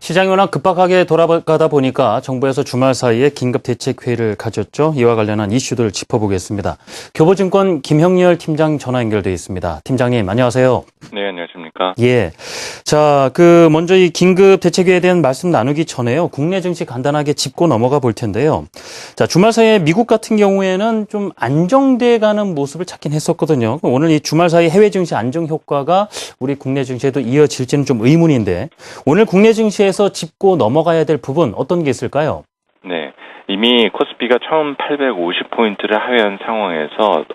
시장이 워낙 급박하게 돌아가다 보니까 정부에서 주말 사이에 긴급대책회의를 가졌죠. 이와 관련한 이슈들 짚어보겠습니다. 교보증권 김형렬 팀장 전화 연결돼 있습니다. 팀장님, 안녕하세요. 네, 안녕하십니까. 예. 자, 먼저 이 긴급대책회의에 대한 말씀 나누기 전에요. 국내 증시 간단하게 짚고 넘어가 볼 텐데요. 자, 주말 사이에 미국 같은 경우에는 좀 안정돼 가는 모습을 찾긴 했었거든요. 오늘 이 주말 사이 해외 증시 안정 효과가 우리 국내 증시에도 이어질지는 좀 의문인데, 오늘 국내 증시에서 짚고 넘어가야 될 부분 어떤 게 있을까요? 네. 이미 코스피가 1850포인트를 하회한 상황에서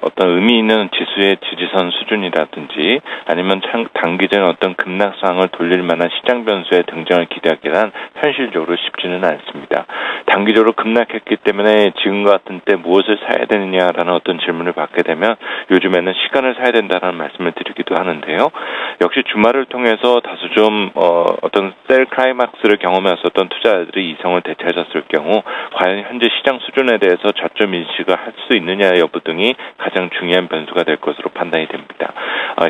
어떤 의미 있는 지수의 지지선 수준이라든지 아니면 단기적인 어떤 급락상을 돌릴 만한 시장 변수의 등장을 기대하기란 현실적으로 쉽지는 않습니다. 단기적으로 급락했기 때문에 지금과 같은 때 무엇을 사야 되느냐라는 어떤 질문을 받게 되면 요즘에는 시간을 사야 된다는 말씀을 드리기도 하는데요. 역시 주말을 통해서 다소 좀 어떤 셀 클라이막스를 경험했었던 투자자들이 이성을 되찾았을 경우 과연 현재 시장 수준에 대해서 저점 인식을 할 수 있느냐 여부 등이 가장 중요한 변수가 될 것으로 판단이 됩니다.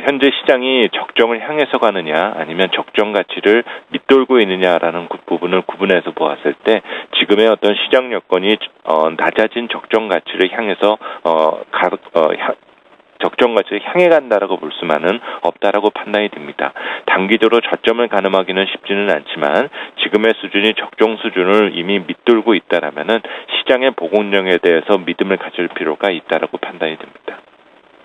현재 시장이 적정을 향해서 가느냐 아니면 적정 가치를 밑돌고 있느냐라는 부분을 구분해서 보았을 때 지금의 어떤 시장 여건이 낮아진 적정 가치를 향해서 적정 가치를 향해 간다라고 볼 수만은 없다라고 판단이 됩니다. 단기적으로 저점을 가늠하기는 쉽지는 않지만 지금의 수준이 적정 수준을 이미 밑돌고 있다라면은 시장의 보공력에 대해서 믿음을 가질 필요가 있다라고 판단이 됩니다.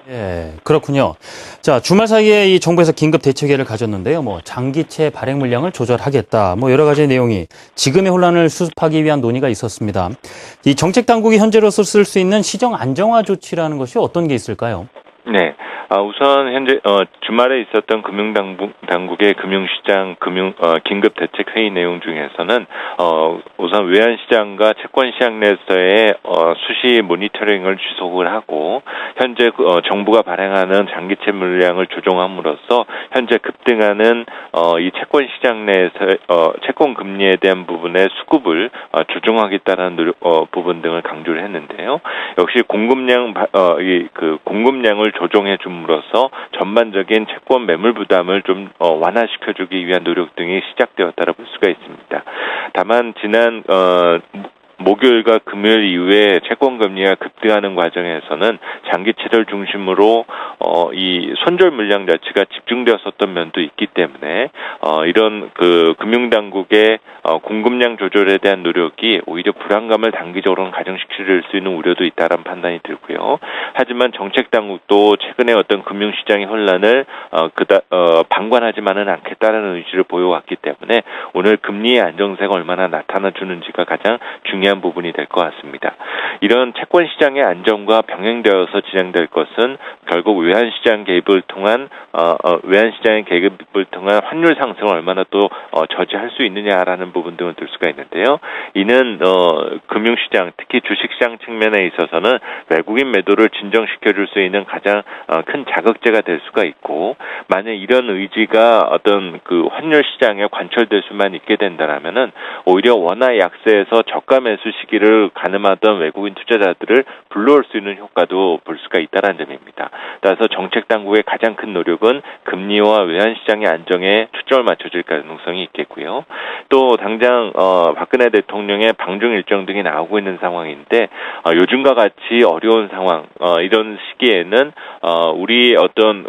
예, 그렇군요. 자, 주말 사이에 이 정부에서 긴급 대책회의를 가졌는데요. 장기채 발행 물량을 조절하겠다. 여러 가지 내용이 지금의 혼란을 수습하기 위한 논의가 있었습니다. 이 정책 당국이 현재로서 쓸 수 있는 시정 안정화 조치라는 것이 어떤 게 있을까요? 네. 우선 현재 주말에 있었던 금융당국의 금융시장 긴급 대책 회의 내용 중에서는 우선 외환시장과 채권시장 내에서의 수시 모니터링을 지속을 하고 현재 정부가 발행하는 장기채 물량을 조정함으로써 현재 급등하는 이 채권시장 내에서 채권 금리에 대한 부분의 수급을 조정하겠다는 부분 등을 강조를 했는데요. 역시 공급량을 조정해 줌으로써 전반적인 채권 매물 부담을 좀 완화시켜주기 위한 노력 등이 시작되었다고 볼 수가 있습니다. 다만 지난 목요일과 금요일 이후에 채권 금리가 급등하는 과정에서는 장기채를 중심으로 이 손절 물량 자체가 집중되었었던 면도 있기 때문에 이런 금융당국의 공급량 조절에 대한 노력이 오히려 불안감을 단기적으로는 가중시킬 수 있는 우려도 있다는 판단이 들고요. 하지만 정책당국도 최근에 어떤 금융시장의 혼란을 방관하지만은 않겠다는 의지를 보여왔기 때문에 오늘 금리의 안정세가 얼마나 나타나주는지가 가장 중요한 부분이 될 것 같습니다. 이런 채권시장의 안정과 병행되어서 진행될 것은 결국 외환시장의 개입을 통한 환율 상승을 얼마나 또 저지할 수 있느냐라는 부분 등을 들 수가 있는데요. 이는 금융시장, 특히 주식시장 측면에 있어서는 외국인 매도를 진정시켜줄 수 있는 가장 큰 자극제가 될 수가 있고, 만약 이런 의지가 어떤 환율 시장에 관철될 수만 있게 된다면은 오히려 원화 약세에서 저가 매수 시기를 가늠하던 외국인 투자자들을 불러올 수 있는 효과도 볼 수가 있다는 점입니다. 따라서 정책 당국의 가장 큰 노력은 금리와 외환 시장의 안정에 초점을 맞춰줄 가능성이 있겠고요. 또 당장 박근혜 대통령의 방중 일정 등이 나오고 있는 상황인데 요즘과 같이 어려운 상황, 이런 시기에는 우리의 어떤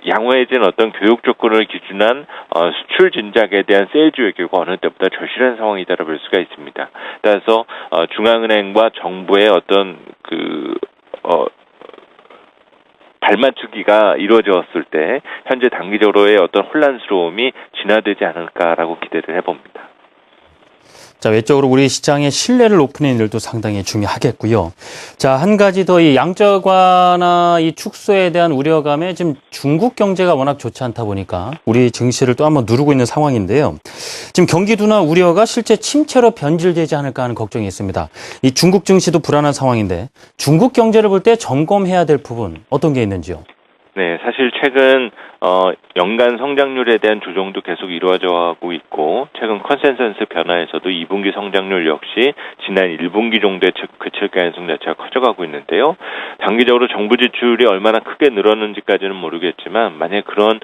양호해진 어떤 교육 조건을 기준한 수출 진작에 대한 세일즈 외교가 어느 때보다 절실한 상황이다라고 볼 수가 있습니다. 따라서 중앙은행과 정부의 어떤 발맞추기가 이루어졌을 때 현재 단기적으로의 어떤 혼란스러움이 진화되지 않을까라고 기대를 해봅니다. 자, 외적으로 우리 시장의 신뢰를 높이는 일도 상당히 중요하겠고요. 자, 한 가지 더 이 양적 완화 이 축소에 대한 우려감에 지금 중국 경제가 워낙 좋지 않다 보니까 우리 증시를 또 한번 누르고 있는 상황인데요. 지금 경기 둔화 우려가 실제 침체로 변질되지 않을까 하는 걱정이 있습니다. 이 중국 증시도 불안한 상황인데 중국 경제를 볼 때 점검해야 될 부분 어떤 게 있는지요? 네, 사실 최근 연간 성장률에 대한 조정도 계속 이루어져 가고 있고 최근 컨센서스 변화에서도 2분기 성장률 역시 지난 1분기 정도에 그칠 가능성 자체가 커져가고 있는데요. 단기적으로 정부 지출이 얼마나 크게 늘었는지까지는 모르겠지만 만약 그런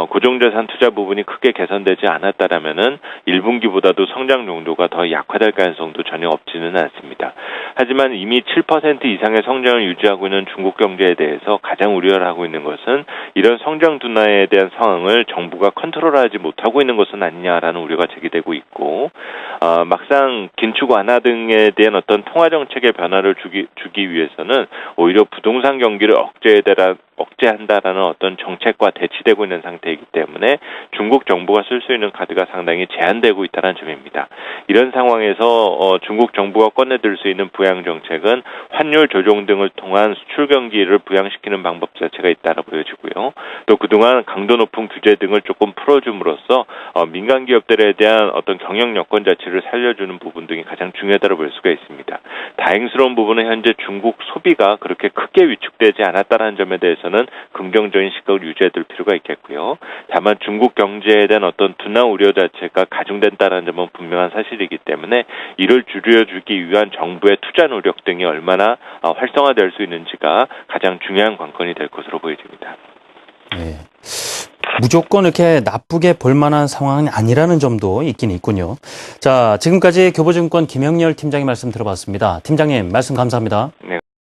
고정자산 투자 부분이 크게 개선되지 않았다라면은 1분기보다도 성장 정도가 더 약화될 가능성도 전혀 없지는 않습니다. 하지만 이미 7% 이상의 성장을 유지하고 있는 중국 경제에 대해서 가장 우려를 하고 있는 것은 이런 성장 둔화에 대한 상황을 정부가 컨트롤하지 못하고 있는 것은 아니냐라는 우려가 제기되고 있고 막상 긴축 완화 등에 대한 어떤 통화 정책의 변화를 주기 위해서는 오히려 부동산 경기를 억제한다라는 어떤 정책과 대치되고 있는 상태이기 때문에 중국 정부가 쓸 수 있는 카드가 상당히 제한되고 있다는 점입니다. 이런 상황에서 중국 정부가 꺼내들 수 있는 부양 정책은 환율 조정 등을 통한 수출 경기를 부양시키는 방법 자체가 있다고 보여지고요. 또 그동안 강도 높은 규제 등을 조금 풀어줌으로써 민간 기업들에 대한 어떤 경영 여건 자체를 살려주는 부분 등이 가장 중요하다고 볼 수가 있습니다. 다행스러운 부분은 현재 중국 소비가 그렇게 크게 위축되지 않았다는 점에 대해서는 긍정적인 시각을 유지해둘 필요가 있겠고요. 다만 중국 경제에 대한 어떤 둔화 우려 자체가 가중된다는 점은 분명한 사실이기 때문에 이를 줄여주기 위한 정부의 투자 노력 등이 얼마나 활성화될 수 있는지가 가장 중요한 관건이 될 것으로 보여집니다. 네. 무조건 이렇게 나쁘게 볼 만한 상황은 아니라는 점도 있긴 있군요. 자, 지금까지 교보증권 김영렬 팀장의 말씀 들어봤습니다. 팀장님, 말씀 감사합니다. 네.